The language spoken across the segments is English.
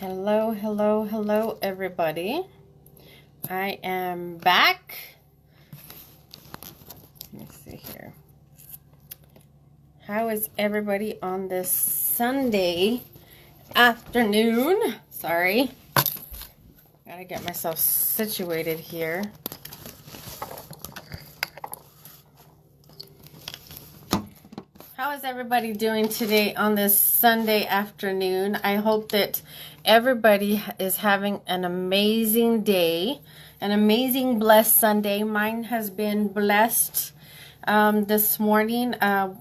Hello, hello, hello, everybody. I am back. Let me see here. How is everybody on this Sunday afternoon? Sorry. Gotta get myself situated here. How is everybody doing today on this Sunday afternoon? I hope that everybody is having an amazing day, an amazing blessed Sunday. Mine has been blessed this morning.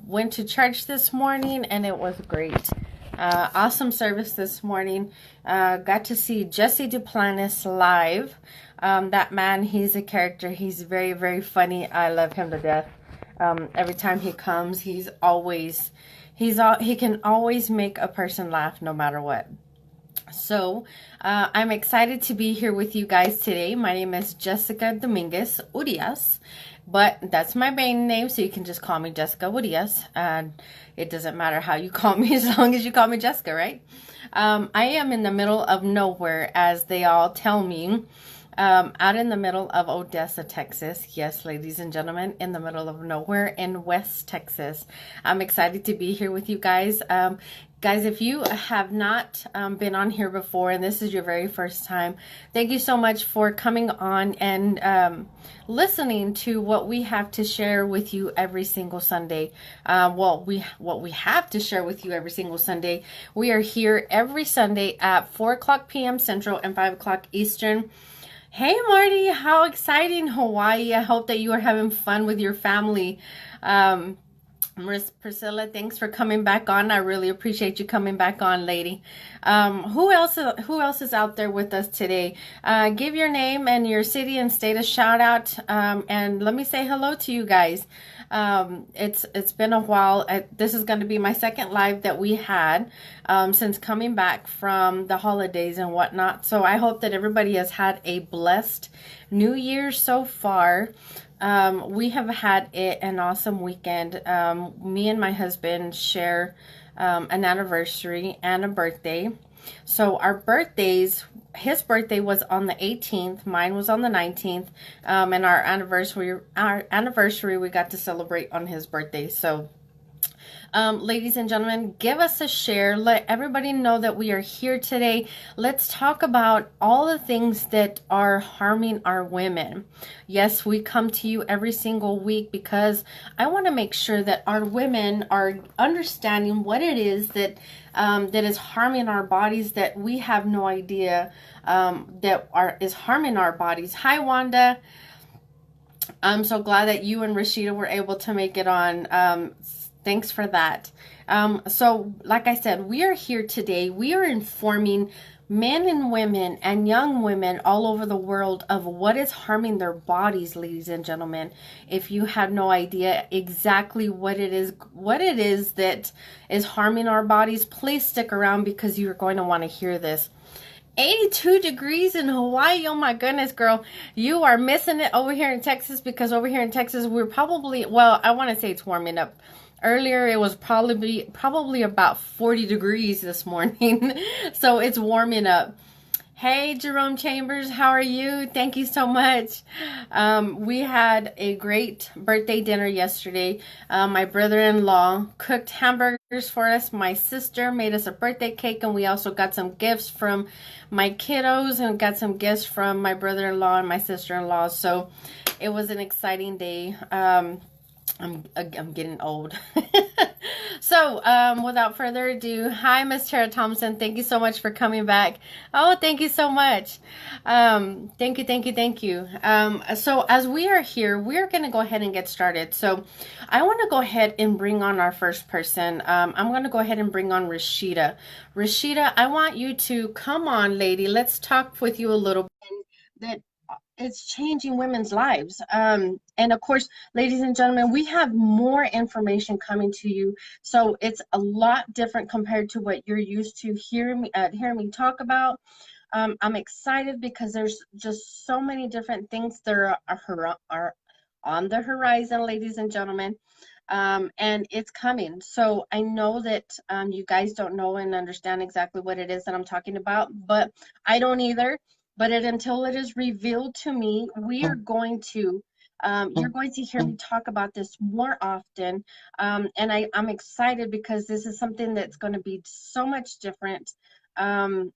Went to church this morning and it was great. Awesome service this morning. Got to see Jesse Duplantis live. That man, he's a character. He's very, very funny. I love him to death. Every time he comes, he can always make a person laugh no matter what. So I'm excited to be here with you guys today. My name is Jessica Dominguez Urias, but that's my main name, so you can just call me Jessica Urias. It doesn't matter how you call me as long as you call me Jessica, right? I am in the middle of nowhere, as they all tell me. Out in the middle of Odessa, Texas. Yes, ladies and gentlemen, in the middle of nowhere in West Texas. I'm excited to be here with you guys. Guys, if you have not been on here before and this is your very first time, thank you so much for coming on and listening to what we have to share with you every single Sunday. What we have to share with you every single Sunday. We are here every Sunday at 4 o'clock p.m. Central and 5 o'clock Eastern. Hey Marty, how exciting, Hawaii. I hope that you are having fun with your family. Priscilla, thanks for coming back on. I really appreciate you coming back on, lady. Who else is out there with us today? Give your name and your city and state a shout out, and let me say hello to you guys. It's been a while. This is going to be my second live that we had since coming back from the holidays and whatnot. So I hope that everybody has had a blessed New Year so far. We have had an awesome weekend. Me and my husband share an anniversary and a birthday. So our birthdays, his birthday was on the 18th, mine was on the 19th, and our anniversary we got to celebrate on his birthday. So ladies and gentlemen, give us a share. Let everybody know that we are here today. Let's talk about all the things that are harming our women. Yes, we come to you every single week because I want to make sure that our women are understanding what it is that that is harming our bodies, that we have no idea is harming our bodies. Hi, Wanda. I'm so glad that you and Rashida were able to make it on. Thanks for that. So like I said, we are here today. We are informing men and women and young women all over the world of what is harming their bodies, ladies and gentlemen. If you have no idea exactly what it is that is harming our bodies, please stick around because you're going to want to hear this. 82 degrees in Hawaii. Oh my goodness, girl. You are missing it over here in Texas, because over here in Texas, we're probably, well, I want to say it's warming up. Earlier, it was probably about 40 degrees this morning. So it's warming up. Hey, Jerome Chambers, how are you? Thank you so much. We had a great birthday dinner yesterday. My brother-in-law cooked hamburgers for us. My sister made us a birthday cake, and we also got some gifts from my kiddos and got some gifts from my brother-in-law and my sister-in-law. So it was an exciting day. I'm getting old. So, without further ado, hi, Miss Tara Thompson. Thank you so much for coming back. Oh, thank you so much. Thank you. So as we are here, we're going to go ahead and get started. So I want to go ahead and bring on our first person. I'm going to go ahead and bring on Rashida. Rashida, I want you to come on, lady. Let's talk with you a little bit. That it's changing women's lives. And of course, ladies and gentlemen, we have more information coming to you. So it's a lot different compared to what you're used to hearing me talk about. I'm excited because there's just so many different things that are on the horizon, ladies and gentlemen. and it's coming. So I know that you guys don't know and understand exactly what it is that I'm talking about, but I don't either. But until it is revealed to me, we are going to. You're going to hear me talk about this more often, and I'm excited because this is something that's going to be so much different. And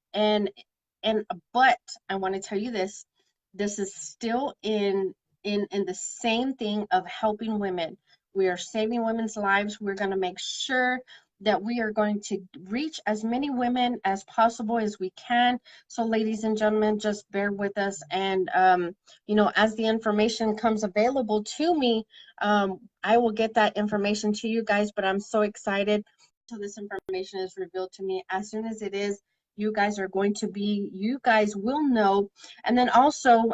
but I want to tell you this: this is still in the same thing of helping women. We are saving women's lives. We're going to make sure that we are going to reach as many women as possible as we can. So, ladies and gentlemen, just bear with us. And, as the information comes available to me, I will get that information to you guys. But I'm so excited until this information is revealed to me. As soon as it is, you guys will know. And then also,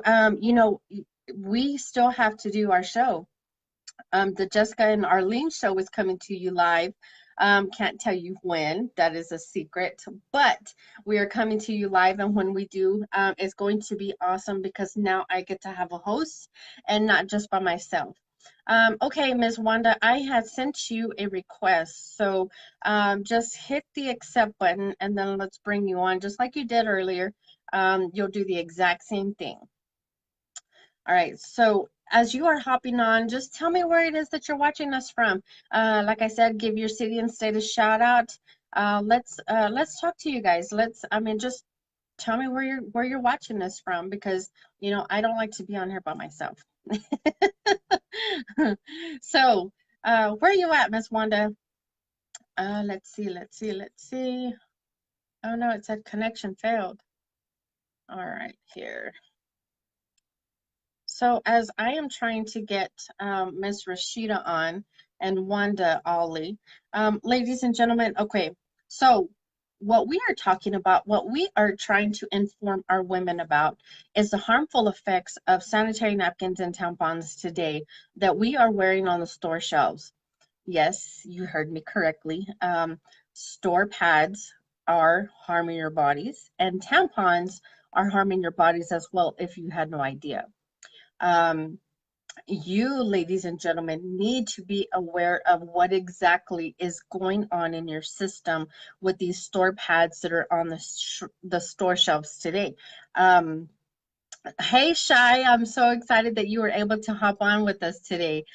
we still have to do our show. The Jessica and Arlene show is coming to you live. Can't tell you when, that is a secret, but we are coming to you live. And when we do, it's going to be awesome because now I get to have a host and not just by myself. Okay, Ms. Wanda, I had sent you a request. So just hit the accept button and then let's bring you on just like you did earlier. You'll do the exact same thing. All right, so as you are hopping on, just tell me where it is that you're watching us from. Like I said, give your city and state a shout out. Let's talk to you guys. Just tell me where you're watching this from because I don't like to be on here by myself. So, where are you at, Miss Wanda? Let's see. Oh no, it said connection failed. All right, here. So as I am trying to get Ms. Rashida on and Wanda Ollie, ladies and gentlemen, okay, so what we are talking about, what we are trying to inform our women about is the harmful effects of sanitary napkins and tampons today that we are wearing on the store shelves. Yes, you heard me correctly. Store pads are harming your bodies, and tampons are harming your bodies as well if you had no idea. um, you, ladies and gentlemen, need to be aware of what exactly is going on in your system with these store pads that are on the store shelves today. Um, hey, Shai, I'm so excited that you were able to hop on with us today.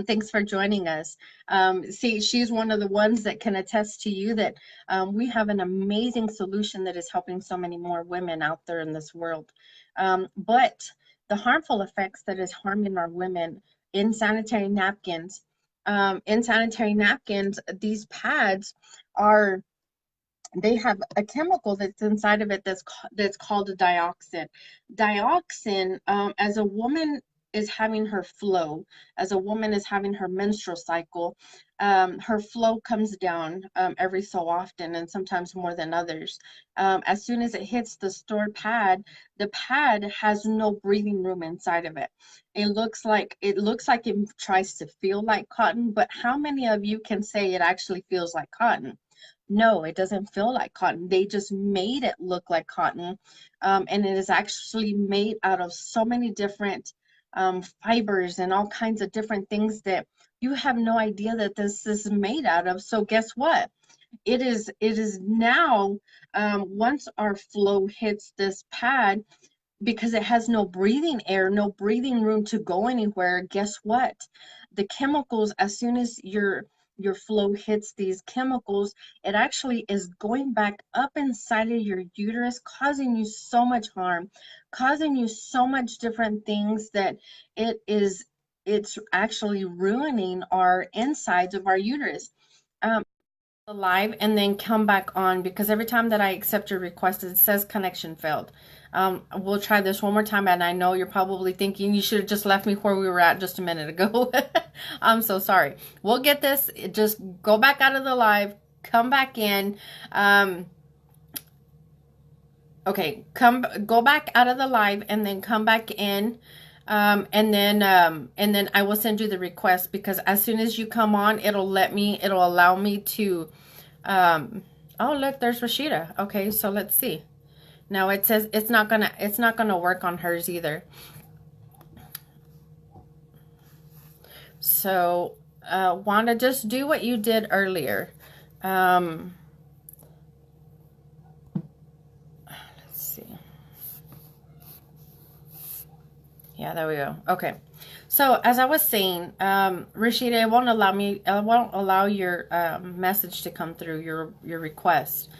Thanks for joining us. See, she's one of the ones that can attest to you that we have an amazing solution that is helping so many more women out there in this world. But the harmful effects that is harming our women in sanitary napkins, these pads are they have a chemical that's inside of it that's called a dioxin. Dioxin, as a woman is having her flow, as a woman is having her menstrual cycle, her flow comes down every so often, and sometimes more than others. As soon as it hits the stored pad, the pad has no breathing room inside of it. It looks like it tries to feel like cotton, but how many of you can say it actually feels like cotton? No, it doesn't feel like cotton. They just made it look like cotton. And it is actually made out of so many different fibers and all kinds of different things that you have no idea that this is made out of. So guess what? It is now, once our flow hits this pad, because it has no breathing air, no breathing room to go anywhere, guess what? The chemicals, as soon as your flow hits these chemicals, it actually is going back up inside of your uterus, causing you so much harm, causing you so much different things that it's actually ruining our insides of our uterus. Live and then come back on because every time that I accept your request, it says connection failed. We'll try this one more time, and I know you're probably thinking you should have just left me where we were at just a minute ago. I'm so sorry. We'll get this. Just go back out of the live, come back in. Okay, go back out of the live and then come back in. And then I will send you the request because as soon as you come on, it'll allow me to, oh, look, there's Rashida. Okay, so let's see. Now it says it's not gonna work on hers either. So, Wanda, just do what you did earlier. Um, let's see. Yeah, there we go. Okay. So as I was saying, Rashida, it won't allow your message to come through, your request.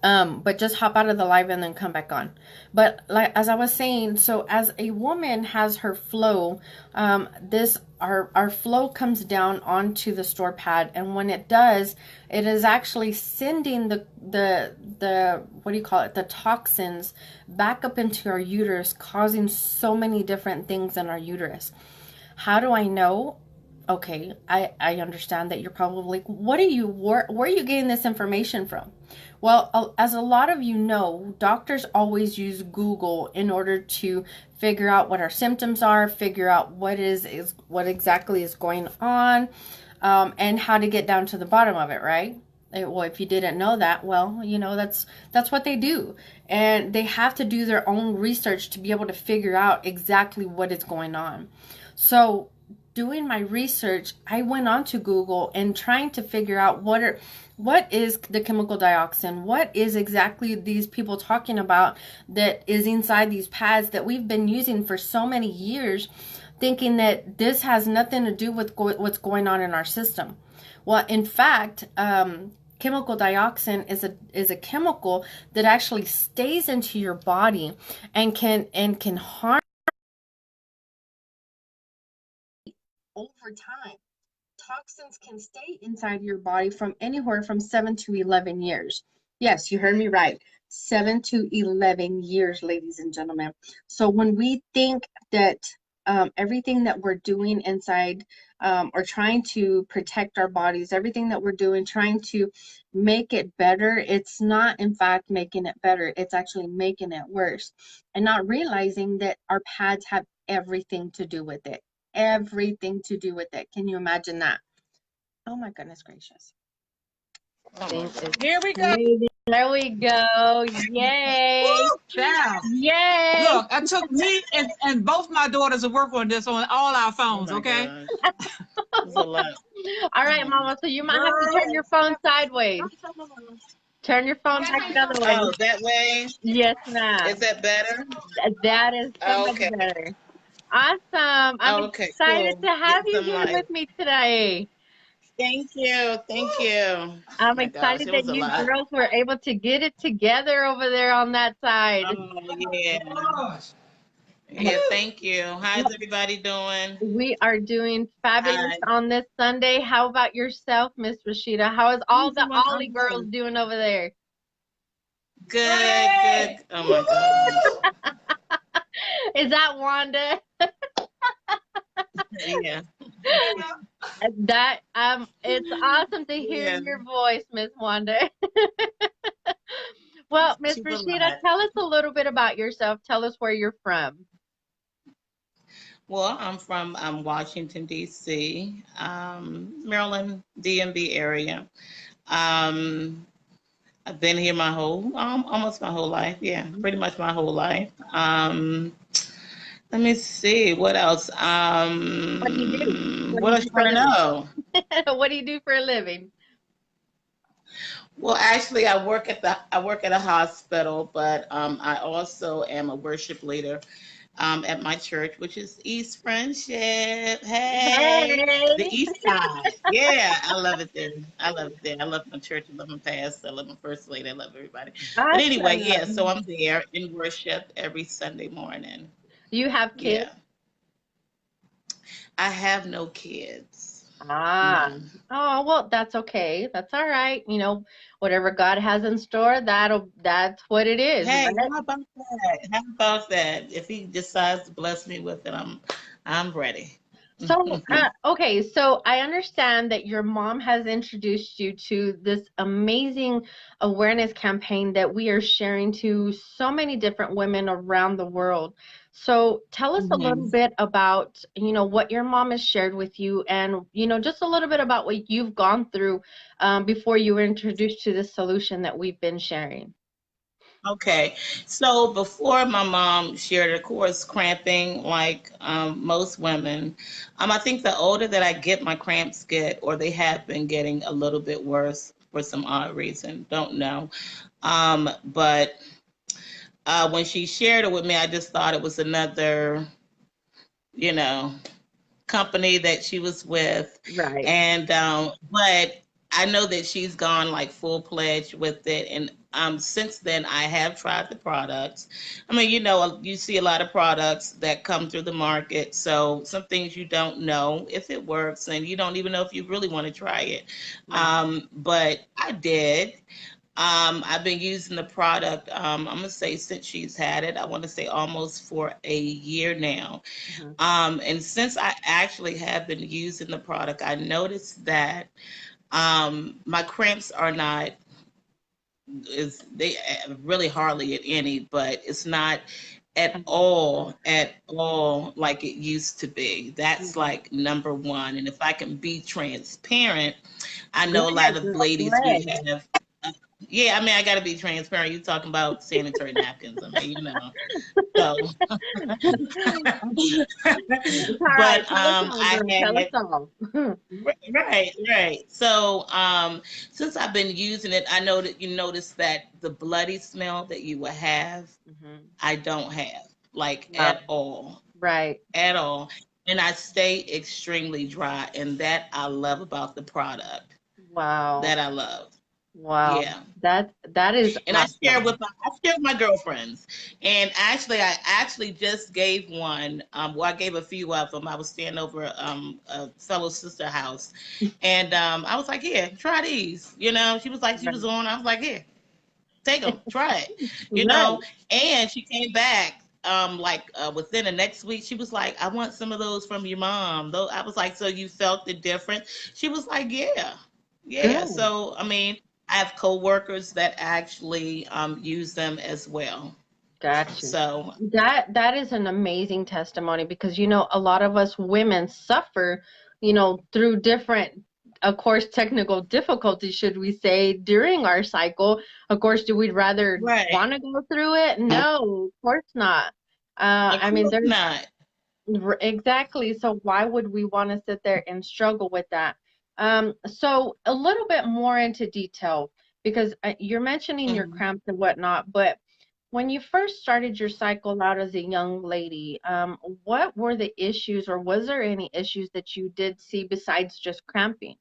But just hop out of the live and then come back on. But like as I was saying, so as a woman has her flow, this our flow comes down onto the store pad, and when it does, it is actually sending the what do you call it, the toxins back up into our uterus, causing so many different things in our uterus. How do I know? Okay, I understand that you're probably like, where are you getting this information from? Well, as a lot of you know, doctors always use Google in order to figure out what our symptoms are, figure out what exactly is going on, and how to get down to the bottom of it, right? Well, if you didn't know that, well, that's what they do, and they have to do their own research to be able to figure out exactly what is going on. So doing my research, I went onto Google and trying to figure out what is the chemical dioxin, what is exactly these people talking about that is inside these pads that we've been using for so many years, thinking that this has nothing to do with what's going on in our system. Well, in fact, chemical dioxin is a chemical that actually stays into your body and can harm over time. Toxins can stay inside your body from anywhere from 7 to 11 years. Yes, you heard me right. 7 to 11 years, ladies and gentlemen. So when we think that everything that we're doing inside or trying to protect our bodies, everything that we're doing, trying to make it better, it's not in fact making it better. It's actually making it worse. And not realizing that our pads have everything to do with it. Everything to do with it. Can you imagine that? Oh my goodness gracious. Here we go. There we go. Yay. Woo, child. Yay. Look, I took me and both my daughters to work on this on all our phones, okay? It's a lot. All right, Mama. So you might have to turn your phone sideways. Turn your phone back the other way. Oh, that way? Yes, ma'am. Is that better? That is so much Okay. better. Awesome. I'm Okay, excited cool. to have Get you some here light. with me today. Thank you. Thank you. I'm My gosh, excited it that was a you lot. girls were able to get it together over there on that side. Oh, yeah. Gosh. Yeah, thank you. How's everybody doing? We are doing fabulous Hi. on this Sunday. How about yourself, Miss Rashida? How is all the I'm Ollie girls good. doing over there? Good, good. Oh my gosh. Is that Wanda? Yeah. That it's awesome to hear Yeah. your voice, Miss Wanda. Well, Miss She's a Rashida, lot. tell us a little bit about yourself. Tell us where you're from. Well, I'm from Washington, D.C., Maryland, DMV area. Um, I've been here my whole, almost my whole life. Yeah, pretty much my whole life. Let me see, what else? What do you do? What do What you else do you for a want to living? know? What do you do for a living? Well, actually, I work at a hospital, but I also am a worship leader at my church, which is East Friendship. Hey, the Hey. East Side. Yeah, I love it there. I love it there. I love my church. I love my pastor. I love my first lady. I love everybody. But anyway, yeah, so Awesome. I'm there in worship every Sunday morning. You have kids? Yeah. I have no kids. Ah, No. oh, well, that's okay. That's all right. Whatever God has in store, that's what it is, Hey, right? how about that? How about that? If he decides to bless me with it, I'm ready. So, okay, so I understand that your mom has introduced you to this amazing awareness campaign that we are sharing to so many different women around the world. So, tell us a little Mhm. bit about, what your mom has shared with you and, just a little bit about what you've gone through before you were introduced to this solution that we've been sharing. Okay. So before my mom shared, of course, cramping, like most women, I think the older that I get, my cramps get, or they have been getting a little bit worse for some odd reason. Don't know. But when she shared it with me, I just thought it was another, you know, company that she was with. Right. And but I know that she's gone like full pledged with it. And since then I have tried the products. I mean, you see a lot of products that come through the market. So some things you don't know if it works, and you don't even know if you really want to try it. Right. But I did. I've been using the product, I'm gonna say since she's had it, I want to say almost for a year now. Mhm. And since I actually have been using the product, I noticed that my cramps are not is they really hardly at any, but it's not at all like it used to be. That's Mhm. like number one. And if I can be transparent, I know a lot Good, of girl. ladies we Good. have. Yeah, I mean, I got to be transparent. You talking about sanitary napkins? I mean, So, It's all right. but Tell us all, I girl. Tell us had all. right. So, since I've been using it, I know that you notice that the bloody smell that you will have, Mhm. I don't have like Wow. Right. at all, and I stay extremely dry, and that I love about the product. Wow. That I love. Wow. Yeah. That is And awesome. I share with my girlfriends. And actually, I actually just gave one. Well, I gave a few of them. I was staying over a fellow sister house, and I was like, "Here, try these." She was like, she was Right. on. I was like, "Here, take them, try it." Right. And she came back. Like within the next week, she was like, "I want some of those from your mom." Though I was like, "So you felt the difference?" She was like, "Yeah, yeah." Good. So I mean, I have coworkers that actually use them as well. Gotcha. So That is an amazing testimony because a lot of us women suffer, through different, of course, technical difficulties, should we say, during our cycle. Of course, do we rather right, want to go through it? No, of course not. of I mean, course there's not. exactly. So why would we want to sit there and struggle with that? So a little bit more into detail because you're mentioning your Mhm. cramps and whatnot, but when you first started your cycle out as a young lady, what were the issues, or was there any issues that you did see besides just cramping?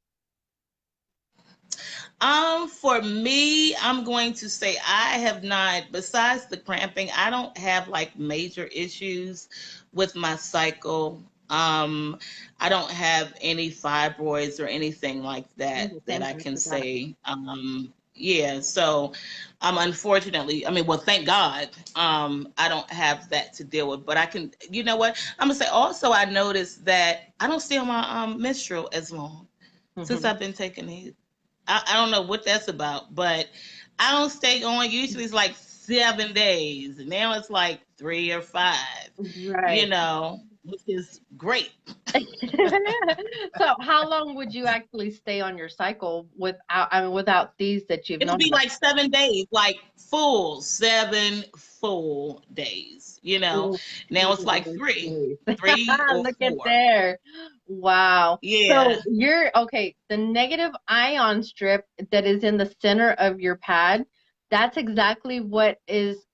For me, I'm going to say I have not, besides the cramping, I don't have like major issues with my cycle. I don't have any fibroids or anything like that Oh, that thank I God can for that. say. Yeah, so unfortunately, I mean, well, thank God, I don't have that to deal with. But I can, you know what? I'm gonna say also, I noticed that I don't stay on my menstrual as long since Hmm. I've been taking these. I don't know what that's about, but I don't stay on. Usually it's like 7 days. And now it's like 3 or 5, Right. which is great. So how long would you actually stay on your cycle without these that you've It'll known be about? like 7 days, like full 7 full days. Ooh, Now it's like three, days. three or Look at four. there. Wow. So Yeah. you're okay. The negative ion strip that is in the center of your pad, that's exactly what is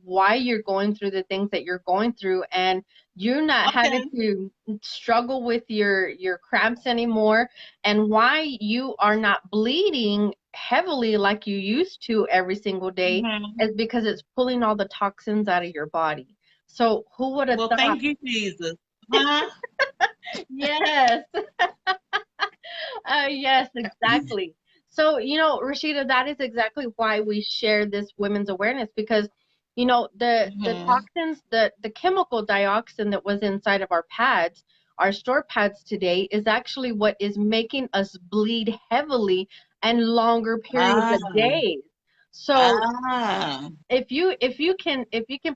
why you're going through the things that you're going through, and you're not having Okay. to struggle with your cramps anymore, and why you are not bleeding heavily like you used to every single day Hmm. is because it's pulling all the toxins out of your body. So who would have Well, thought? thank you, Jesus. Huh? Yes. Yes, exactly. So, Rashida, that is exactly why we share this women's awareness because, the Hmm. toxins, the chemical dioxin that was inside of our pads, our store pads today, is actually what is making us bleed heavily and longer periods Ah. of days. So, Ah. if you can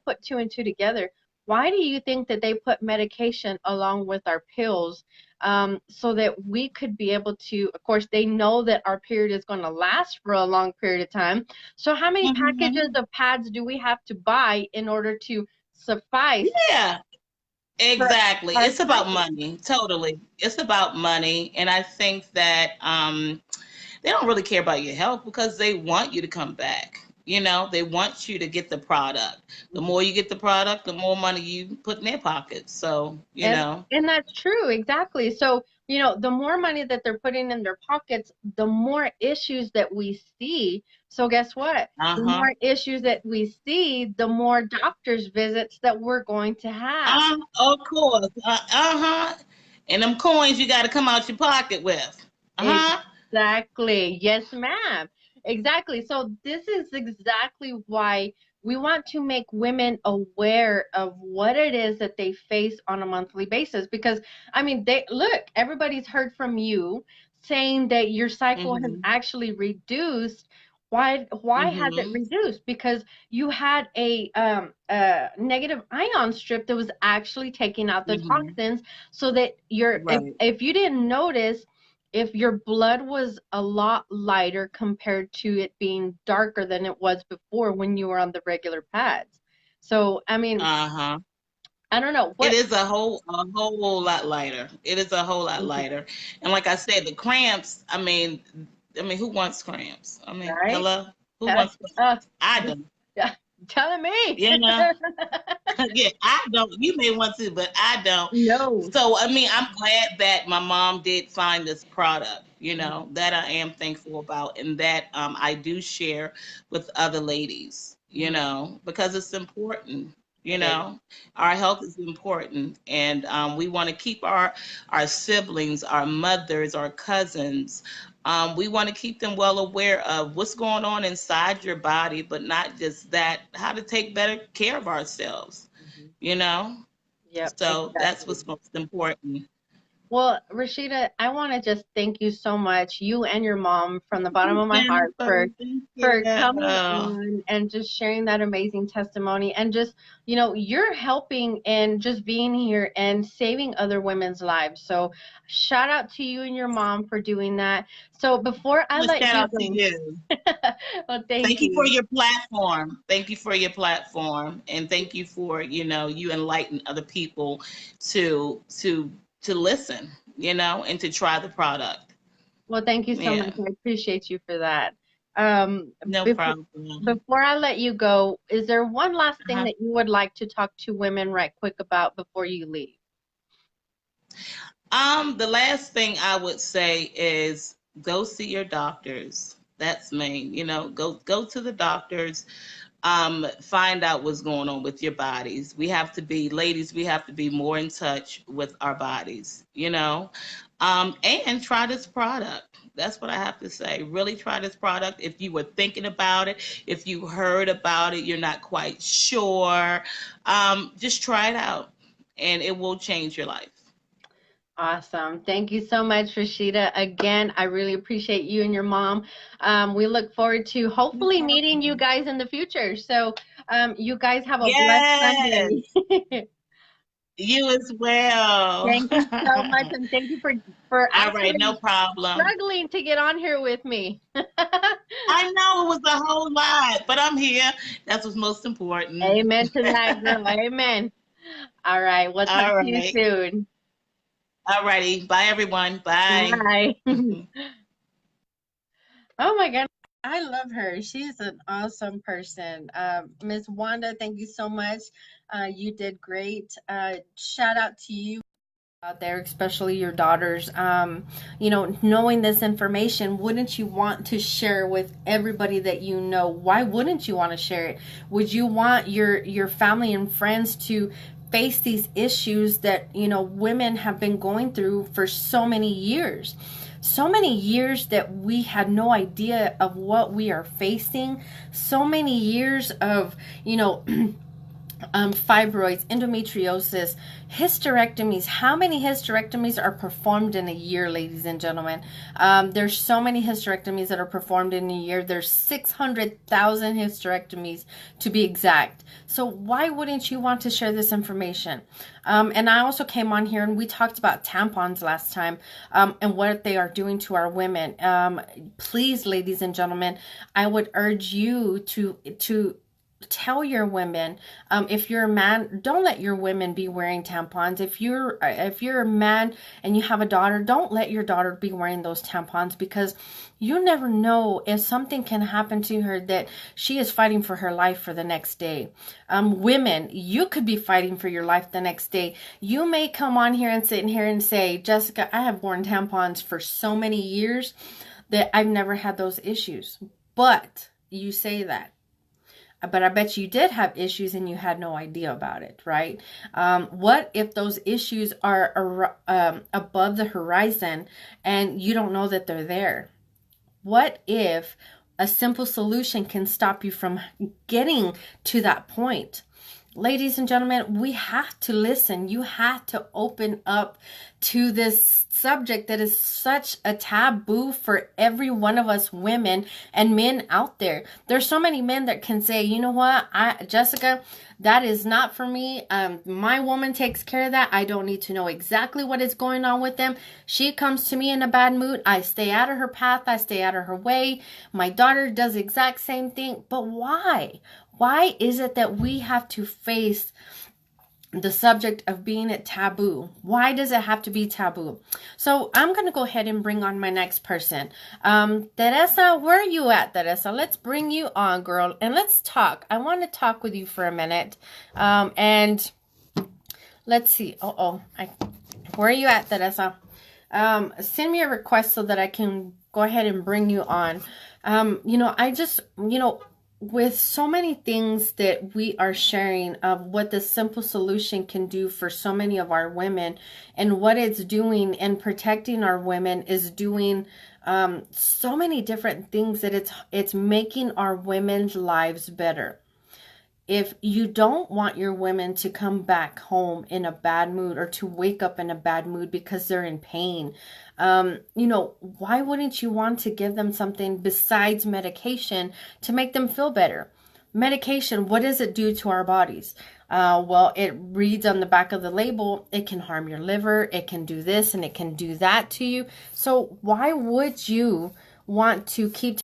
put two and two together, why do you think that they put medication along with our pills? so that we could be able to, of course, they know that our period is going to last for a long period of time. So how many packages Mhm. of pads do we have to buy in order to suffice Yeah, for exactly. our It's about cycle? money. Totally. It's about money. And I think that they don't really care about your health because they want you to come back. You know, they want you to get the product. The more you get the product, the more money you put in their pockets. So, you And know, and that's true, exactly. So, the more money that they're putting in their pockets, the more issues that we see. So guess what? The uh-huh. more issues that we see, the more doctor's visits that we're going to have. Of course. Uh-huh. And them coins you got to come out your pocket with. Uh-huh. Exactly. Yes, ma'am. Exactly. So this is exactly why we want to make women aware of what it is that they face on a monthly basis. Because I mean, they look, everybody's heard from you saying that your cycle has Mm-hmm. actually reduced. Why has it Mm-hmm. reduced? Because you had a negative ion strip that was actually taking out the Mm-hmm. toxins so that Right. if you didn't notice, if your blood was a lot lighter compared to it being darker than it was before when you were on the regular pads. So, I mean, Uh-huh. I don't know It what. is a whole lot lighter. It is a whole lot lighter. And like I said, the cramps, I mean, who wants cramps? I mean, Right? hello? Who Tell, wants cramps? I don't. telling me. You know? Yeah, I don't. You may want to, but I don't. No. So, I mean, I'm glad that my mom did find this product, that I am thankful about, and that I do share with other ladies, because it's important. You It is. know, our health is important, and we want to keep our siblings, our mothers, our cousins. We want to keep them well aware of what's going on inside your body, but not just that, how to take better care of ourselves, Mhm. you know? Yep, So that's exactly. what's most important. Well, Rashida, I want to just thank you so much, you and your mom, from the bottom of my heart Jennifer, for thank you. for coming on and just sharing that amazing testimony and just, you're helping and just being here and saving other women's lives. So, shout out to you and your mom for doing that. So, before I A let shout you out to go, you. well, thank Thank you for you. your platform. Thank you for your platform, and thank you for you enlighten other people to listen, and to try the product. Well, thank you so much. Yeah, I appreciate you for that. Um, no before problem. before I let you go, is there one last thing Uh-huh. that you would like to talk to women right quick about before you leave? The last thing I would say is go see your doctors. That's main. Go to the doctors. Find out what's going on with your bodies. Ladies, we have to be more in touch with our bodies, and try this product. That's what I have to say. Really try this product. If you were thinking about it, if you heard about it, you're not quite sure, just try it out and it will change your life. Awesome. Thank you so much, Rashida. Again, I really appreciate you and your mom. We look forward to No hopefully meeting you problem. guys in the future. So, you guys have a blessed Yes, Sunday. you as well. Thank you so much, and thank you for All right, no actually problem. struggling to get on here with me. I know it was a whole lot, but I'm here. That's what's most important. Amen to that, girl. Amen. All right. We'll talk All to you right. soon. All righty. Bye, everyone. Bye. Bye. Oh my God. I love her. She's an awesome person. Miss Wanda, thank you so much. You did great. Shout out to you out there, especially your daughters. Knowing this information, wouldn't you want to share with everybody that you know? Why wouldn't you want to share it? Would you want your family and friends to face these issues that women have been going through for so many years? So many years that we had no idea of what we are facing. So many years of fibroids, endometriosis, hysterectomies. How many hysterectomies are performed in a year, ladies and gentlemen? There's so many hysterectomies that are performed in a year. There's 600,000 hysterectomies to be exact. So why wouldn't you want to share this information? And I also came on here and we talked about tampons last time, and what they are doing to our women. Please, ladies and gentlemen, I would urge you to tell your women, if you're a man, don't let your women be wearing tampons. If you're a man and you have a daughter, don't let your daughter be wearing those tampons, because you never know if something can happen to her that she is fighting for her life for the next day. Women, you could be fighting for your life the next day. You may come on here and sit in here and say, Jessica, I have worn tampons for so many years that I've never had those issues. But you say that. But I bet you did have issues and you had no idea about it, right? What if those issues are above the horizon and you don't know that they're there? What if a simple solution can stop you from getting to that point? Ladies and gentlemen, we have to listen. You have to open up to this subject that is such a taboo for every one of us women and men out there. There's so many men that can say, you know what, Jessica, that is not for me. My woman takes care of that. I don't need to know exactly what is going on with them. She comes to me in a bad mood. I stay out of her path. I stay out of her way. My daughter does the exact same thing. But why? Why is it that we have to face the subject of being a taboo? Why does it have to be taboo? So I'm going to go ahead and bring on my next person. Teresa, where are you at, Teresa? Let's bring you on, girl, and let's talk. I want to talk with you for a minute. And let's see. Where are you at, Teresa? Send me a request so that I can go ahead and bring you on. With so many things that we are sharing of what the simple solution can do for so many of our women, and what it's doing and protecting our women is doing so many different things that it's making our women's lives better. If you don't want your women to come back home in a bad mood or to wake up in a bad mood because they're in pain, why wouldn't you want to give them something besides medication to make them feel better? Medication, what does it do to our bodies? Well, it reads on the back of the label, it can harm your liver, it can do this and it can do that to you. So why would you want to keep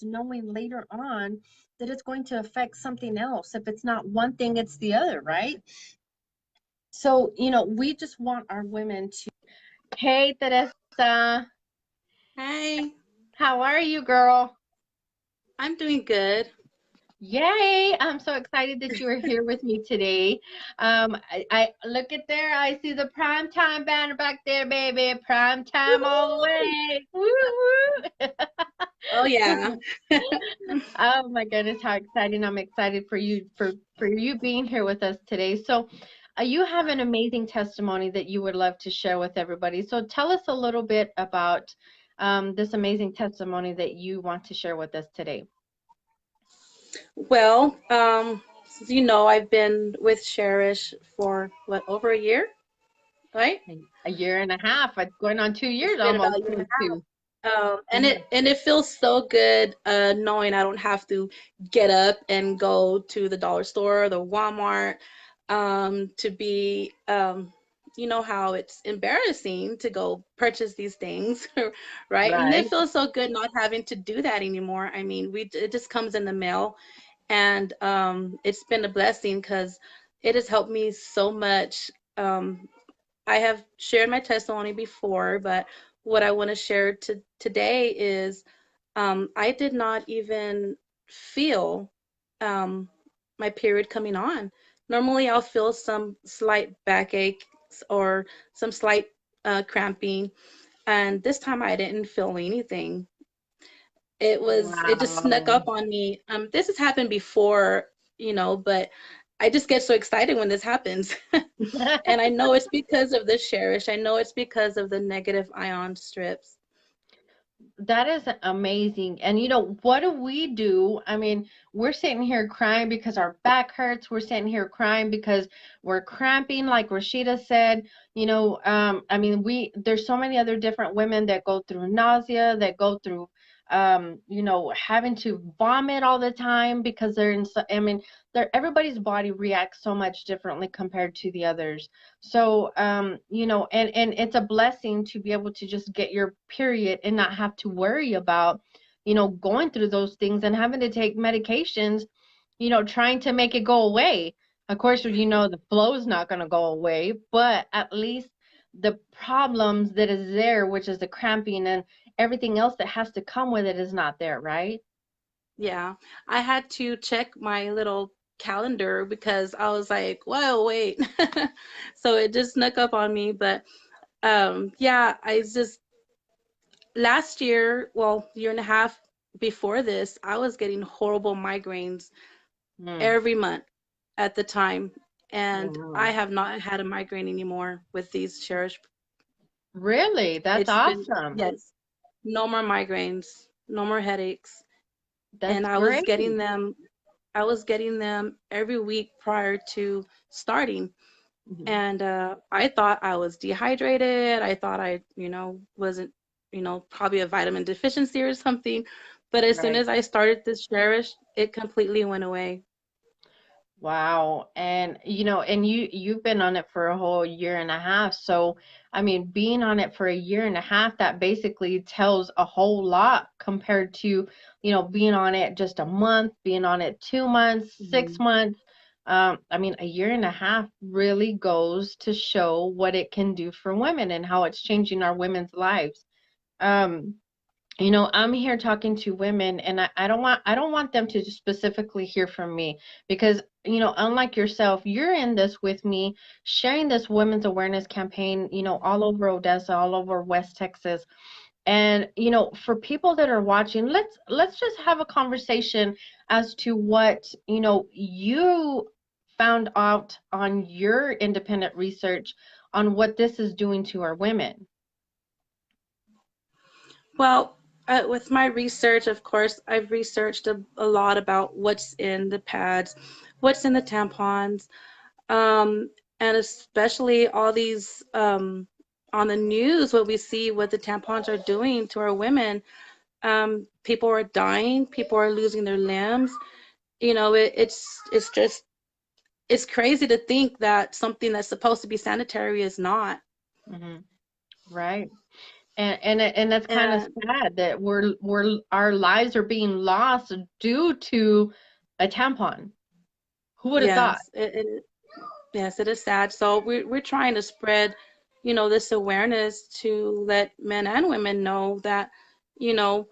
knowing later on that it's going to affect something else? If it's not one thing, it's the other, right? So, we just want our women to. Hey, Teresa. Hi, How are you, girl? I'm doing good. Yay! I'm so excited that you are here with me today. I look at there. I see the prime time banner back there, baby. Prime time all the way. Woo woo! Oh yeah. Oh my goodness, how exciting. I'm excited for you for you being here with us today. So you have an amazing testimony that you would love to share with everybody. So tell us a little bit about this amazing testimony that you want to share with us today. Well, as you know, I've been with Cherish for over a year, right? A year and a half. It's going on 2 years It's been about almost. a year and a half. Two. And it feels so good knowing I don't have to get up and go to the dollar store or the Walmart to be you know how it's embarrassing to go purchase these things, right? And it feels so good not having to do that anymore. I mean, it just comes in the mail, and it's been a blessing because it has helped me so much. I have shared my testimony before, but what I want to share today is I did not even feel my period coming on. Normally, I'll feel some slight backache or some slight cramping, and this time I didn't feel anything. It just snuck up on me. This has happened before, but I just get so excited when this happens. And I know it's because of the Cherish. I know it's because of the negative ion strips. That is amazing. And what do we do? I mean, we're sitting here crying because our back hurts. We're sitting here crying because we're cramping, like Rashida said. I mean, there's so many other different women that go through nausea, that go through having to vomit all the time because I mean, everybody's body reacts so much differently compared to the others. So, and it's a blessing to be able to just get your period and not have to worry about, going through those things and having to take medications, trying to make it go away. Of course, the flow is not going to go away, but at least the problems that is there, which is the cramping and everything else that has to come with it, is not there, right? Yeah, I had to check my little calendar because I was like, whoa, wait. So it just snuck up on me. But yeah, I just last year, well, year and a half before this, I was getting horrible migraines Mm. every month at the time. And I Wow. have not had a migraine anymore with these Cherish. Really? That's It's been, awesome. yes, no more migraines, no more headaches. And That's great. I was getting them every week prior to starting. Mhm. And I thought I was dehydrated. I thought I, wasn't, probably a vitamin deficiency or something. But as soon Right. as I started this Cherish, it completely went away. Wow. And and you've been on it for a whole year and a half. So, I mean, being on it for a year and a half, that basically tells a whole lot compared to, being on it just a month, being on it 2 months, six Mhm. months. I mean, a year and a half really goes to show what it can do for women and how it's changing our women's lives. Um, I'm here talking to women, and I don't want them to specifically hear from me because, unlike yourself, you're in this with me, sharing this women's awareness campaign, all over Odessa, all over West Texas. And, for people that are watching, let's just have a conversation as to what, you found out on your independent research on what this is doing to our women. Well, with my research, of course, I've researched a lot about what's in the pads, what's in the tampons, um, and especially all these on the news, what we see what the tampons are doing to our women. People are dying, people are losing their limbs. It's just it's crazy to think that something that's supposed to be sanitary is not. Hmm. Right. And that's kind of And sad that our lives are being lost due to a tampon. Who would have thought? yes, yes, it is sad. So we're trying to spread, this awareness to let men and women know that, you know,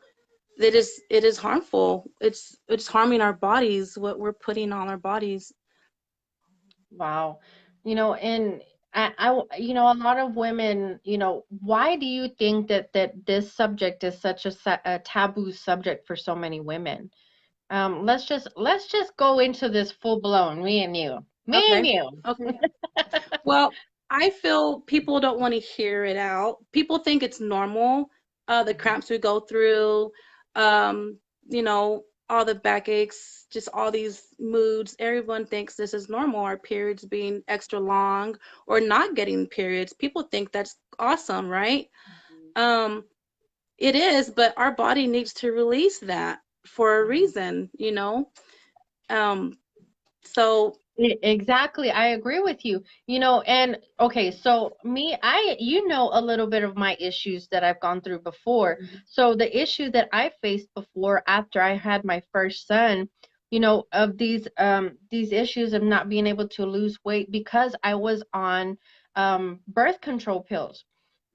that it is harmful. It's harming our bodies, what we're putting on our bodies. Wow. And a lot of women, why do you think that this subject is such a taboo subject for so many women? Let's just go into this full blown, me and you. Me and Okay. you. Okay. Well, I feel people don't want to hear it out. People think it's normal, the cramps we go through, um, all the backaches, just all these moods. Everyone thinks this is normal, our periods being extra long or not getting periods. People think that's awesome, right? Um, it is, but our body needs to release that for a reason, you know? Um, so, Exactly. I agree with you. And okay, so you know a little bit of my issues that I've gone through before. So the issue that I faced before after I had my first son, of these issues of not being able to lose weight because I was on birth control pills.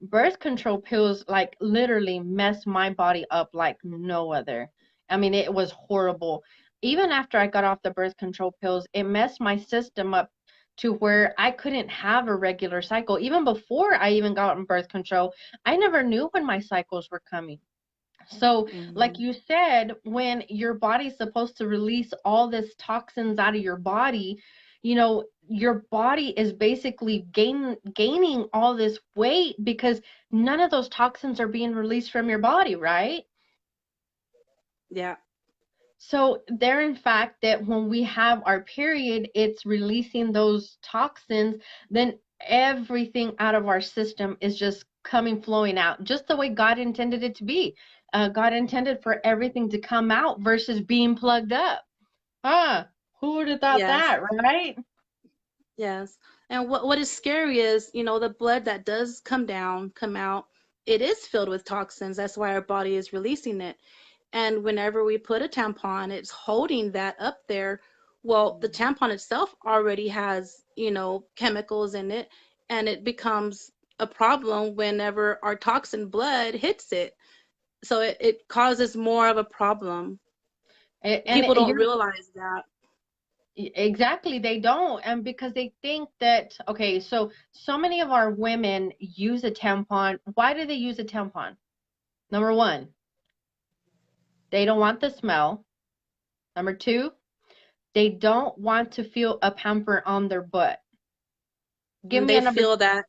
Birth control pills like literally messed my body up like no other. I mean, it was horrible. Even after I got off the birth control pills, it messed my system up to where I couldn't have a regular cycle. Even before I even got on birth control, I never knew when my cycles were coming. So, like mhm. you said, when your body's supposed to release all this toxins out of your body, your body is basically gaining all this weight because none of those toxins are being released from your body, right? Yeah. So they're in fact that when we have our period, it's releasing those toxins, then everything out of our system is just coming flowing out, just the way God intended it to be. God intended for everything to come out versus being plugged up. Ah, who would have thought Yes. that, right? Yes. And what is scary is, the blood that does come out, it is filled with toxins. That's why our body is releasing it. And whenever we put a tampon, it's holding that up there. Well, the tampon itself already has, chemicals in it, and it becomes a problem whenever our toxin blood hits it. So it causes more of a problem. And People don't you're realize that. exactly, they don't. And because they think that, okay, so many of our women use a tampon. Why do they use a tampon? Number one, they don't want the smell. Number two, they don't want to feel a pamper on their butt. Give And me they a number. feel that.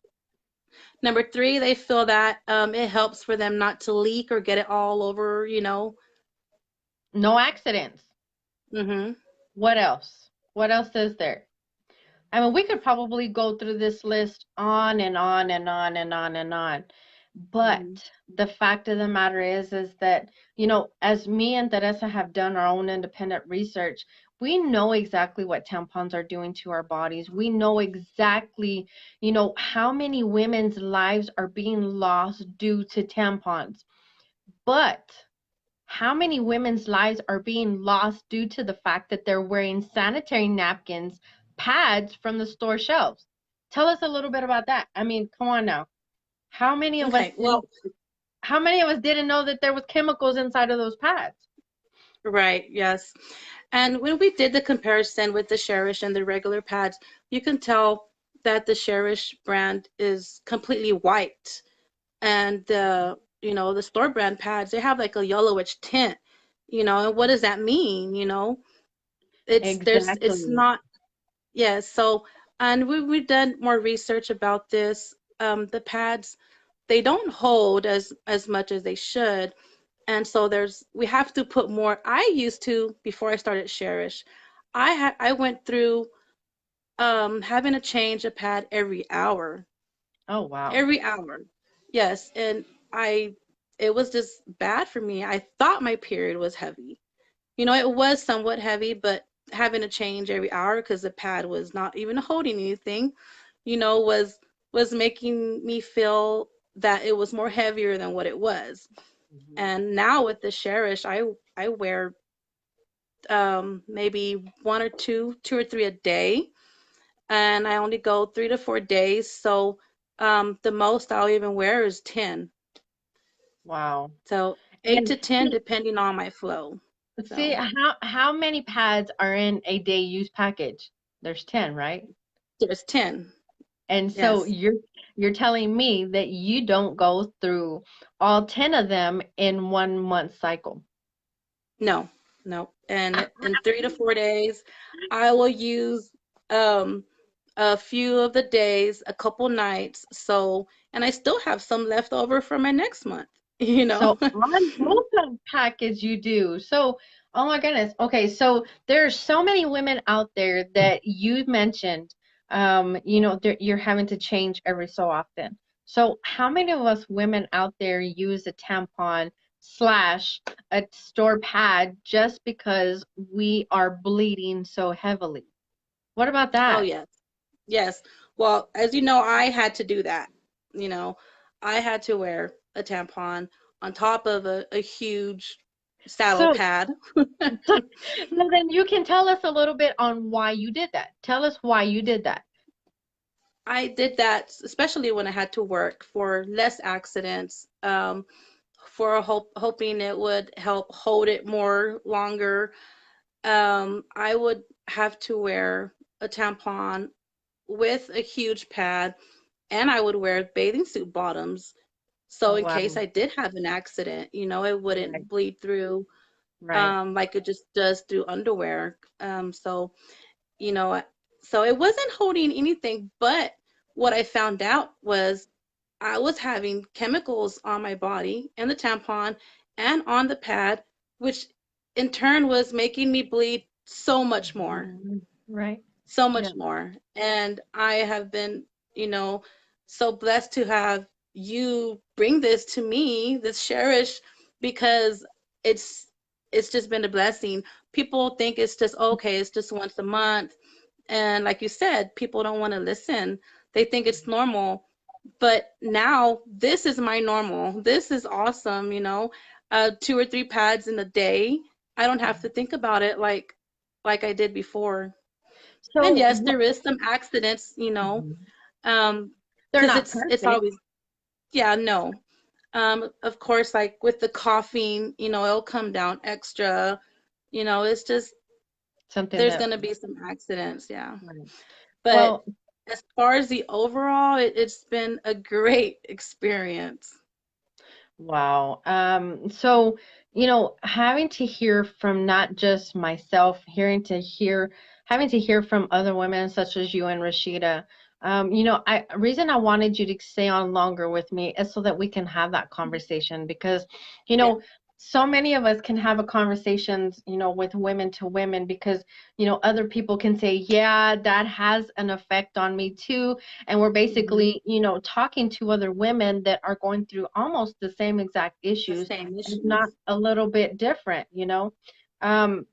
Number three, they feel that it helps for them not to leak or get it all over. No accidents. Mm-hmm. What else? What else is there? I mean, we could probably go through this list on and on and on and on and on. But Mm-hmm. the fact of the matter is that, as me and Teresa have done our own independent research, we know exactly what tampons are doing to our bodies. We know exactly, how many women's lives are being lost due to tampons. But how many women's lives are being lost due to the fact that they're wearing sanitary napkins, pads from the store shelves? Tell us a little bit about that. I mean, come on now. How many of us Okay. Well, didn't know that there was chemicals inside of those pads? right. Yes. And when we did the comparison with the Cherish and the regular pads, you can tell that the Cherish brand is completely white, and the store brand pads, they have like a yellowish tint. And what does that mean? It's Exactly. not. Yes. So, and we've done more research about this. The pads, they don't hold as much as they should, and so we have to put more. I used to, before I started Cherish, I went through having to change a pad every hour. Oh, wow. Every hour. Yes, and I it was just bad for me. I thought my period was heavy. It was somewhat heavy, but having to change every hour because the pad was not even holding anything, was making me feel that it was more heavier than what it was. Mhm. And now with the Cherish, I wear maybe one or two or three a day, and I only go 3 to 4 days. So the most I'll even wear is 10. Wow. So 8 to 10 And depending on my flow. see, So how many pads are in a day use package? There's 10, right? there's 10. And so Yes. you're telling me that you don't go through all 10 of them in 1 month cycle. No, no. And in 3 to 4 days, I will use um a few of the days, a couple nights. So, and I still have some left over for my next month, you know. So on both of package you do. So, oh my goodness. Okay, so there's so many women out there that you mentioned, you're having to change every so often. So how many of us women out there use a tampon slash a store pad just because we are bleeding so heavily? What about Oh, that? yes. Yes. Well, as you know, I had to do that. You know, I had to wear a tampon on top of a huge saddle So, pad. so then you can tell us a little bit on why you did that. Tell us why you did that. I did that especially when I had to work for less accidents, for hoping it would help hold it more longer. I would have to wear a tampon with a huge pad, and I would wear bathing suit bottoms. So in case Wow. I did have an accident, it Right. wouldn't bleed through Right. like it just does through underwear. So, you know, So it wasn't holding anything, but what I found out was I was having chemicals on my body and the tampon and on the pad, which in turn was making me bleed so much more, Right. so Yeah. much more. And I have been, you know, so blessed to have you bring this to me, this Cherish, because it's it's just been a blessing. People think it's just okay, it's just once a month. And like you said, people don't want to listen. They think it's normal. But now this is my normal. This is awesome, you know. 2 or 3 pads in a day. I don't have to think about it like I did before. And So yes, there is some accidents, you know, Mhm. um, They're because not it's perfect. always, yeah, no. Of course, like with the coughing, you know, it'll come down extra. You know, it's just Something there's that, gonna be some accidents, yeah. right. But Well, as far as the overall, it's been a great experience. wow. So, having to hear from not just myself, having to hear from other women such as you and Rashida, reason I wanted you to stay on longer with me is so that we can have that conversation because, you Yeah. know, so many of us can have a conversations, with women to women because, other people can say, yeah, that has an effect on me too, and we're Mhm. basically talking to other women that are going through almost the same exact The issues, same if not issues. a little bit different. um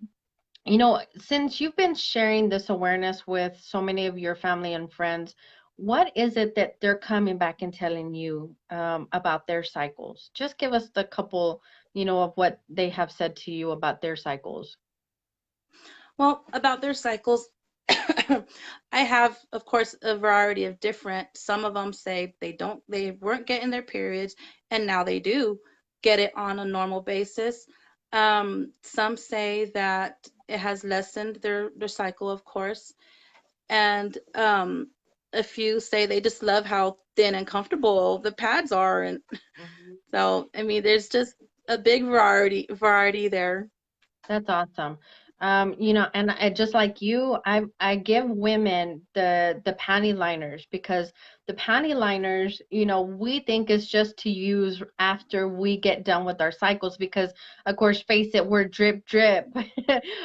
since you've been sharing this awareness with so many of your family and friends, what is it that they're coming back and telling you about their cycles? Just give us the couple of what they have said to you about their cycles. Well, about their cycles, I have, of course, a variety of different. Some of them say they weren't getting their periods, and now they do get it on a normal basis. Some say that it has lessened their cycle, of course, and a few say they just love how thin and comfortable the pads are, and Mhm. so I mean, there's just a big variety there. That's awesome. And just like you, I give women the panty liners because the panty liners, we think is just to use after we get done with our cycles because, of course, face it, we're drip drip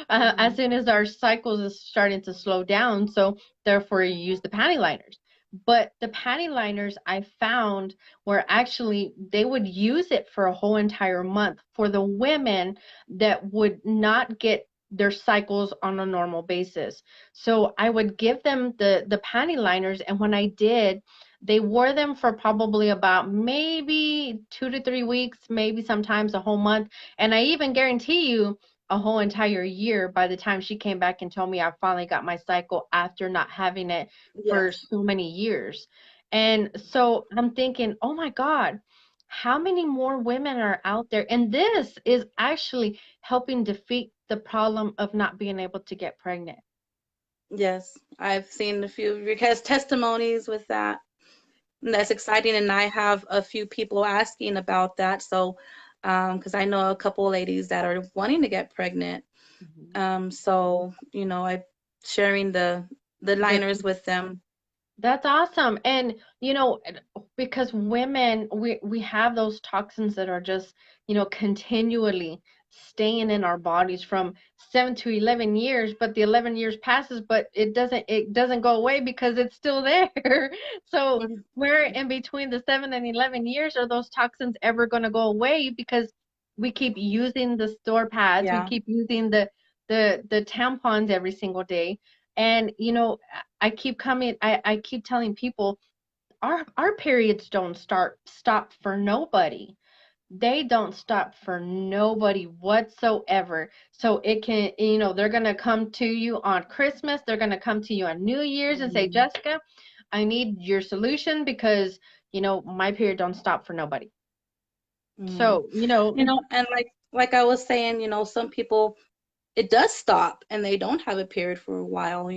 as Mhm. soon as our cycles is starting to slow down. So therefore, you use the panty liners. But the panty liners I found were actually they would use it for a whole entire month for the women that would not get their cycles on a normal basis. So I would give them the panty liners, and when I did, they wore them for probably about maybe 2 to 3 weeks, maybe sometimes a whole month. And I even guarantee you a whole entire year by the time she came back and told me I finally got my cycle after not having it for Yes. so many years. And so I'm thinking, oh my God, how many more women are out there? And this is actually helping defeat the problem of not being able to get pregnant. Yes, I've seen a few because testimonies with that. And that's exciting, and I have a few people asking about that. So, because I know a couple of ladies that are wanting to get pregnant. Mhm. So I'm sharing the The liners with them. That's awesome. And because women we have those toxins that are just, continually staying in our bodies from 7 to 11 years, but the 11 years passes, but it doesn't go away because it's still there. So Mhm. where in between the 7 and 11 years are those toxins ever going to go away because we keep using the store pads, we Yeah. keep using the tampons every single day. And I keep telling people our periods don't stop for nobody. They don't stop for nobody whatsoever. So it can, they're gonna come to you on Christmas, they're gonna come to you on New Year's and say, Mhm. Jessica, I need your solution because, my period don't stop for nobody. Mhm. So, And like I was saying, some people it does stop and they don't have a period for a while,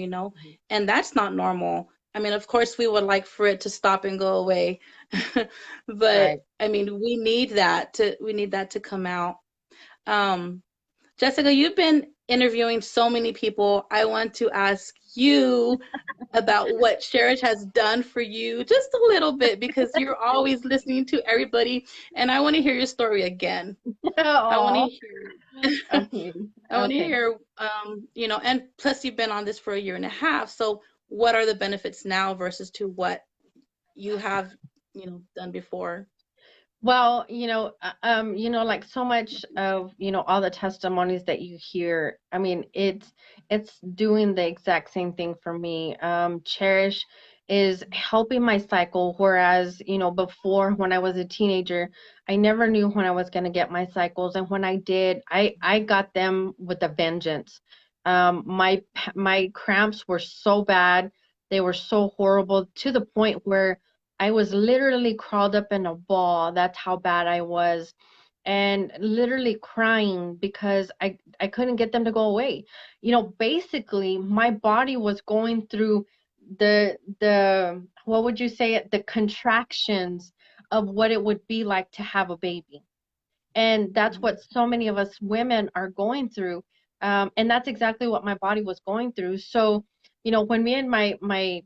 and that's not normal. I mean, of course, we would like for it to stop and go away, but right. I mean, we need that to come out. Um, Jessica, you've been interviewing so many people. I want to ask you about what Cherish has done for you, just a little bit, because you're always listening to everybody, and I want to hear your story again. I want to Oh, hear. okay. I want to Okay. hear, and plus you've been on this for a year and a half. So what are the benefits now versus to what you have, done before? Well, like so much of, all the testimonies that you hear, I mean, it's doing the exact same thing for me. Cherish is helping my cycle, whereas, before when I was a teenager, I never knew when I was going to get my cycles, and when I did, I got them with a vengeance. My cramps were so bad, they were so horrible to the point where I was literally crawled up in a ball. That's how bad I was. And literally crying because I couldn't get them to go away. Basically my body was going through the what would you say it, the contractions of what it would be like to have a baby. And that's what so many of us women are going through. And that's exactly what my body was going through. So, when me and my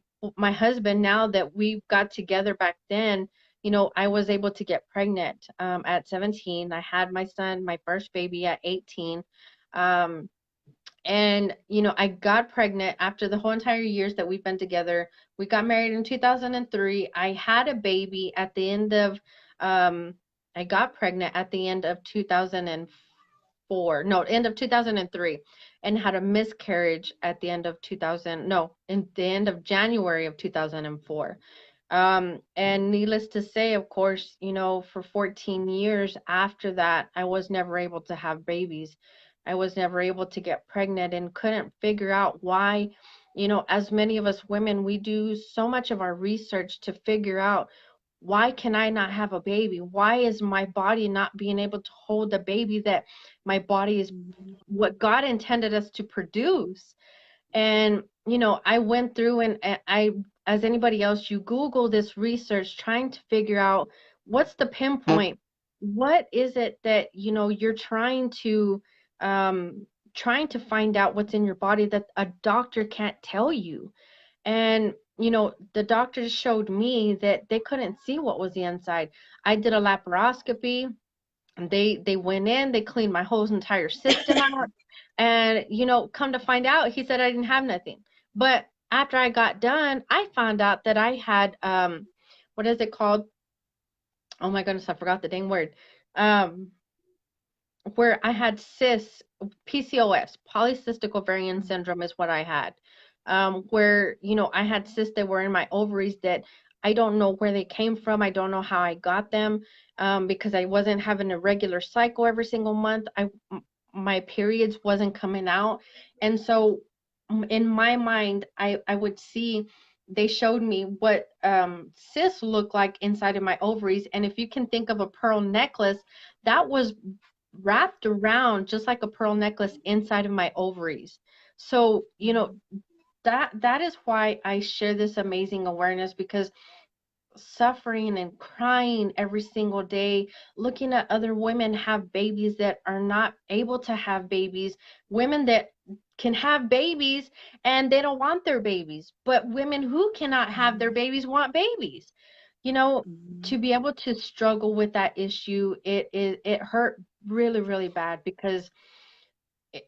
husband, now that we got together back then, I was able to get pregnant at 17. I had my son, my first baby, at 18. Um, and I got pregnant after the whole entire years that we've been together. We got married in 2003. I had a baby at the end of um I got pregnant at the end of 2004. No, end of 2003, and had a miscarriage at the end of 2000. No, in the end of January of 2004. And needless to say, of course, for 14 years after that, I was never able to have babies. I was never able to get pregnant and couldn't figure out why. As many of us women, we do so much of our research to figure out, why can I not have a baby? Why is my body not being able to hold the baby that my body is what God intended us to produce? And, I went through, and I, as anybody else, you Google this research trying to figure out what's the pinpoint. What is it that, you're trying to find out what's in your body that a doctor can't tell you. And, the doctors showed me that they couldn't see what was the inside. I did a laparoscopy, and they went in, they cleaned my whole entire system out. And, come to find out, he said I didn't have nothing. But after I got done, I found out that I had, what is it called? Oh my goodness, I forgot the dang word. Um, where I had PCOS, polycystic ovarian syndrome is what I had. Where, I had cysts that were in my ovaries that I don't know where they came from. I don't know how I got them, because I wasn't having a regular cycle every single month. My periods wasn't coming out. And so in my mind, I would see, they showed me what cysts look like inside of my ovaries. And if you can think of a pearl necklace, that was wrapped around just like a pearl necklace inside of my ovaries. So, that is why I share this amazing awareness, because suffering and crying every single day, looking at other women have babies that are not able to have babies, women that can have babies and they don't want their babies, but women who cannot have their babies want babies. To be able to struggle with that issue, it hurt really, really bad, because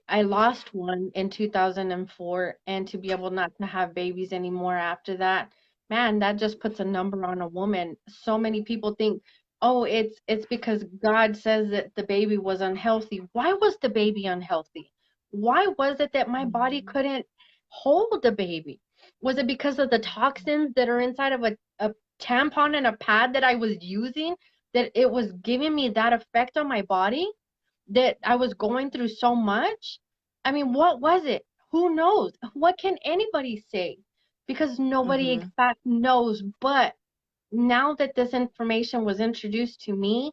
I lost one in 2004, and to be able not to have babies anymore after that, man, that just puts a number on a woman. So many people think, oh, it's because God says that the baby was unhealthy. Why was the baby unhealthy? Why was it that my body couldn't hold the baby? Was it because of the toxins that are inside of a tampon and a pad that I was using, that it was giving me that effect on my body? That I was going through so much? I mean, what was it? Who knows? What can anybody say? Because nobody Mm-hmm. exact knows. But now that this information was introduced to me,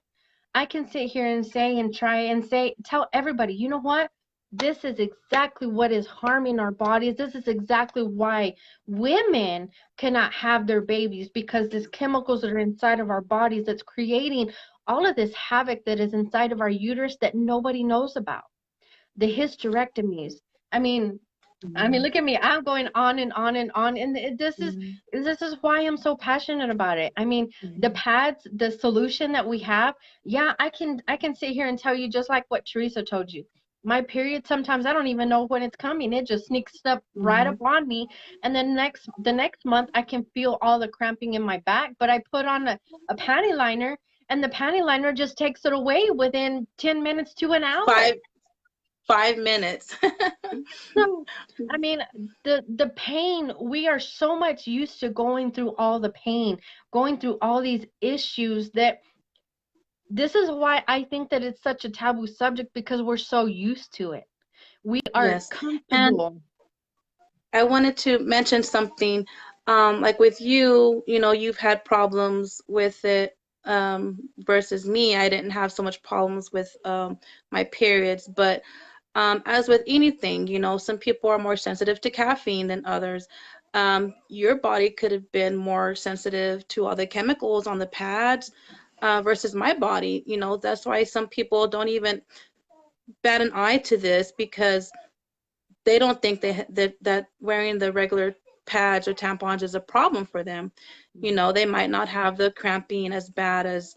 I can sit here and say and try and say, tell everybody, you know what? This is exactly what is harming our bodies. This is exactly why women cannot have their babies, because these chemicals that are inside of our bodies that's creating all of this havoc that is inside of our uterus that nobody knows about. The hysterectomies. I mean, I mean, look at me. I'm going on and on and on. And Mhm. this is why I'm so passionate about it. I mean, the Mhm. pads, the solution that we have, yeah, I can sit here and tell you just like what Teresa told you. My period, sometimes I don't even know when it's coming. It just sneaks up right up Mhm. on me. And then the next month I can feel all the cramping in my back, but I put on a panty liner and the panty liner just takes it away within 10 minutes to an hour. Five 5 minutes. So, I mean, the pain, we are so much used to going through all the pain, going through all these issues that this is why I think that it's such a taboo subject because we're so used to it. We are Yes. And comfortable. I wanted to mention something, like with you, you've had problems with it, versus me. I didn't have so much problems with my periods, but as with anything, some people are more sensitive to caffeine than others. Your body could have been more sensitive to all the chemicals on the pads, versus my body. That's why some people don't even bat an eye to this, because they don't think that wearing the regular pads or tampons is a problem for them. They might not have the cramping as bad as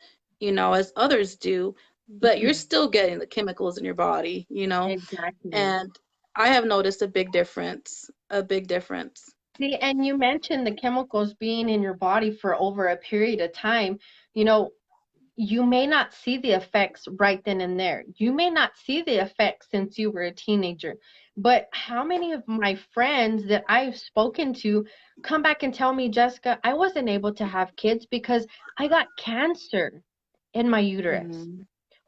others do, but you're Mhm. still getting the chemicals in your body. Exactly. And I have noticed a big difference. See, and you mentioned the chemicals being in your body for over a period of time. You know, you may not see the effects right then and there. You may not see the effects since you were a teenager. But how many of my friends that I've spoken to come back and tell me, Jessica, I wasn't able to have kids because I got cancer in my uterus. Hmm.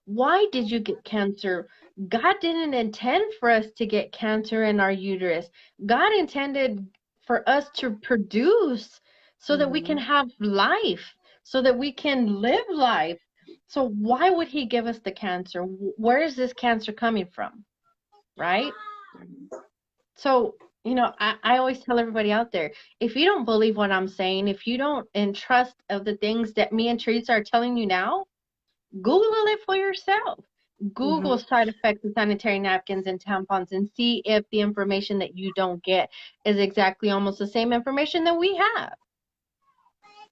Why did you get cancer? God didn't intend for us to get cancer in our uterus. God intended for us to produce so that we can Hmm. have life, so that we can live life. So why would he give us the cancer? Where is this cancer coming from? Right? So, I always tell everybody out there, if you don't believe what I'm saying, if you don't entrust of the things that me and Teresa are telling you now, Google it for yourself. Hmm. Google side effects of sanitary napkins and tampons and see if the information that you don't get is exactly almost the same information that we have.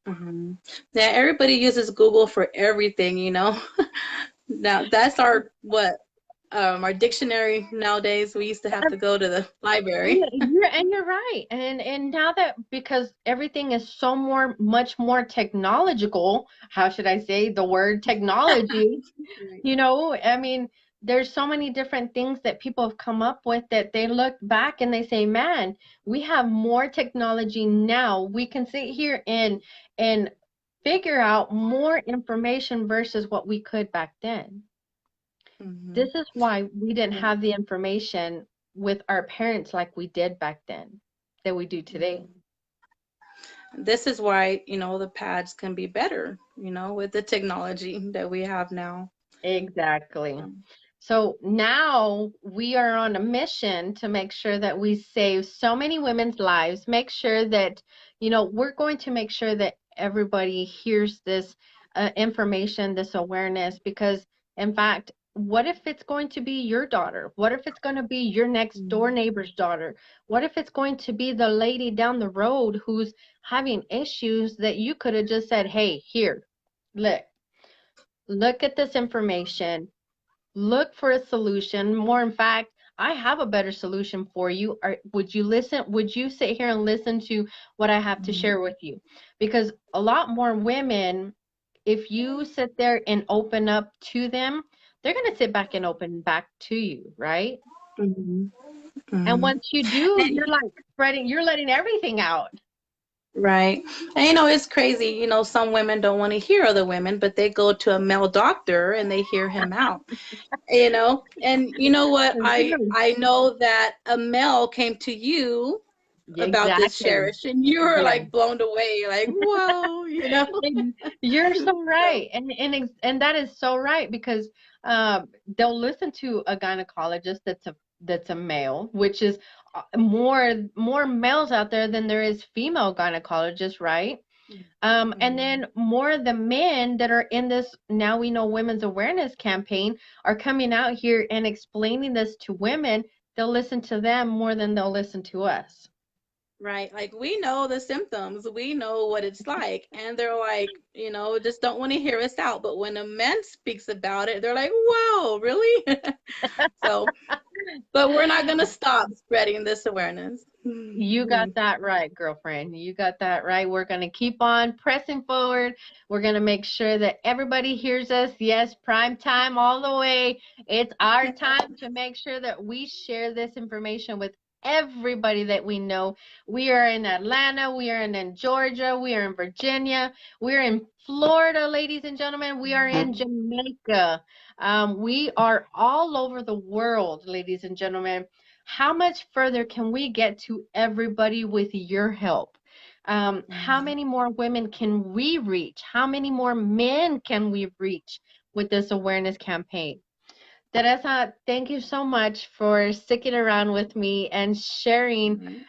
Hmm. Yeah, everybody uses Google for everything. Now that's our dictionary nowadays. We used to have to go to the library. You're right. And now that because everything is so much more technological, how should I say the word technology? I mean, there's so many different things that people have come up with that they look back and they say, man, we have more technology now. We can sit here and figure out more information versus what we could back then. Hmm. This is why we didn't have the information with our parents like we did back then that we do today. This is why, the pads can be better, with the technology that we have now. Exactly. Um, So now we are on a mission to make sure that we save so many women's lives, make sure that, we're going to make sure that everybody hears this information, this awareness, because in fact, what if it's going to be your daughter? What if it's going to be your next door mhm. neighbor's daughter? What if it's going to be the lady down the road who's having issues that you could have just said, hey, here, look at this information, look for a solution. More in fact, I have a better solution for you. Would you listen? Would you sit here and listen to what I have to share with you? Because a lot more women, if you sit there and open up to them, they're going to sit back and open back to you, right? Mhm. And Mhm. once you do, And you're like spreading, you're letting everything out. right. And it's crazy. Some women don't want to hear other women, but they go to a male doctor and they hear him out. And you know what? I know that a male came to you about this, Exactly. Cherish, and you were Yeah. like blown away, like, whoa. You're so So, right, and that is so right because they'll listen to a gynecologist that's a male, which is more males out there than there is female gynecologists, right? And mhm. then more of the men that are in this Now We Know Women's Awareness campaign are coming out here and explaining this to women. they'll listen to them more than they'll listen to us. Right. Like we know the symptoms, we know what it's like. And they're like, just don't want to hear us out. But when a man speaks about it, they're like, wow, really? So, but we're not going to stop spreading this awareness. You got that right, girlfriend. You got that right. We're going to keep on pressing forward. We're going to make sure that everybody hears us. Yes, prime time all the way. It's our time to make sure that we share this information with everybody that we know. We are in Atlanta. We are in Georgia. We are in Virginia. We're in Florida, ladies and gentlemen. We are in Jamaica. We are all over the world, ladies and gentlemen. How much further can we get to everybody with your help? How many more women can we reach? How many more men can we reach with this awareness campaign? Teresa, thank you so much for sticking around with me and sharing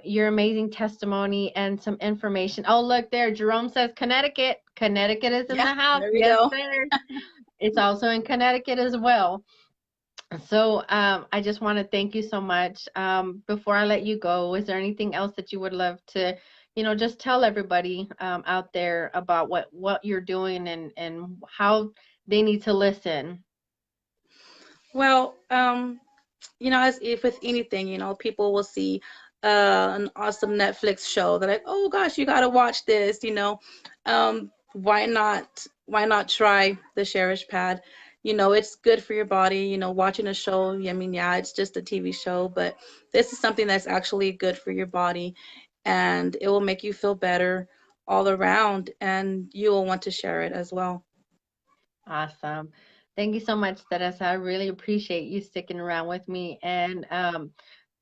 your amazing testimony and some information. Oh, look there. Jerome says Connecticut. Connecticut is in the house. There we Yes, go. sir. It's also in Connecticut as well. So I just want to thank you so much. Before I let you go, is there anything else that you would love to, just tell everybody out there about what you're doing and how they need to listen? Well, as if with anything, people will see an awesome Netflix show. They're like, oh gosh, you got to watch this, why not try the Cherish Pad? It's good for your body, watching a show. I mean, yeah, it's just a TV show, but this is something that's actually good for your body, and it will make you feel better all around, and you will want to share it as well. Awesome. Thank you so much, Teresa. I really appreciate you sticking around with me. And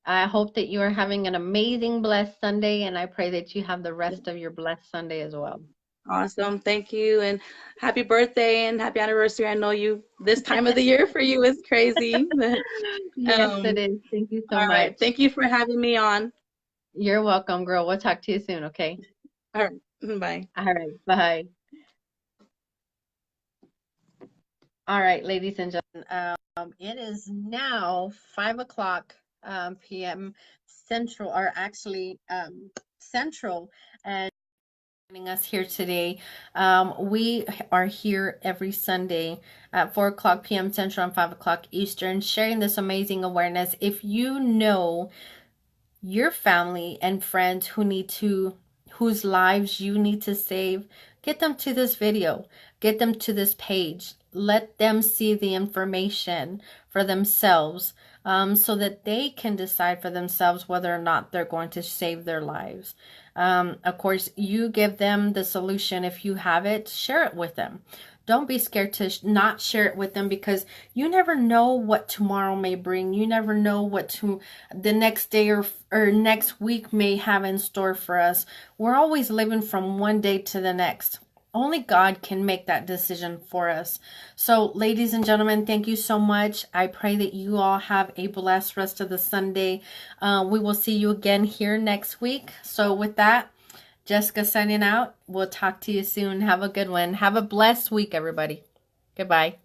I hope that you are having an amazing, blessed Sunday. And I pray that you have the rest of your blessed Sunday as well. Awesome. Thank you. And happy birthday and happy anniversary. I know this time of the year for you is crazy. Yes, it is. Thank you so all much. Right. Thank you for having me on. You're welcome, girl. We'll talk to you soon, okay? All right. Bye. All right. Bye. All right, ladies and gentlemen, it is now 5:00 p.m. Central, or actually Central, and joining us here today. We are here every Sunday at 4:00 p.m. Central and 5:00 Eastern, sharing this amazing awareness. If you know your family and friends whose lives you need to save, get them to this video, get them to this page, let them see the information for themselves, so that they can decide for themselves whether or not they're going to save their lives. Of course, you give them the solution. If you have it, share it with them. Don't be scared to not share it with them, because you never know what tomorrow may bring. You never know what the next day or next week may have in store for us. We're always living from one day to the next. Only God can make that decision for us. So, ladies and gentlemen, thank you so much. I pray that you all have a blessed rest of the Sunday. We will see you again here next week. So with that, Jessica signing out. We'll talk to you soon. Have a good one. Have a blessed week, everybody. Goodbye.